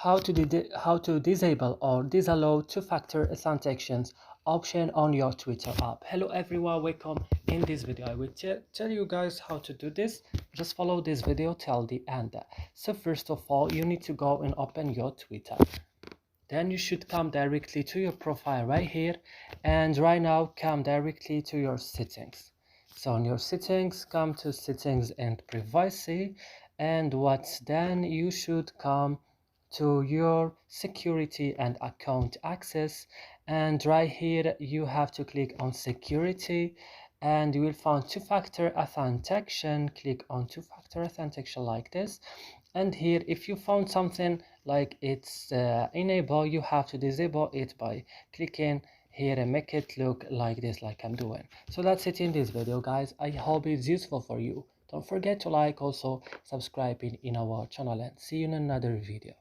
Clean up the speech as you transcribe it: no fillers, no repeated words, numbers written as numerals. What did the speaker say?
how to disable or disallow two-factor authentications option on your Twitter app. Hello everyone, welcome. In this video I will tell you guys how to do this. Just follow this video till the end. So first of all, you need to go and open your Twitter. Then you should come directly to your profile right here, and right now come directly to your settings. So on your settings, come to settings and privacy, and then you should come to your security and account access, and right here you have to click on security, and you will find two-factor authentication. Click on two-factor authentication like this, and here if you found something like it's enable, you have to disable it by clicking here and make it look like this, like I'm doing. So that's it in this video, guys. I hope it's useful for you. Don't forget to like, also subscribe in our channel, and see you in another video.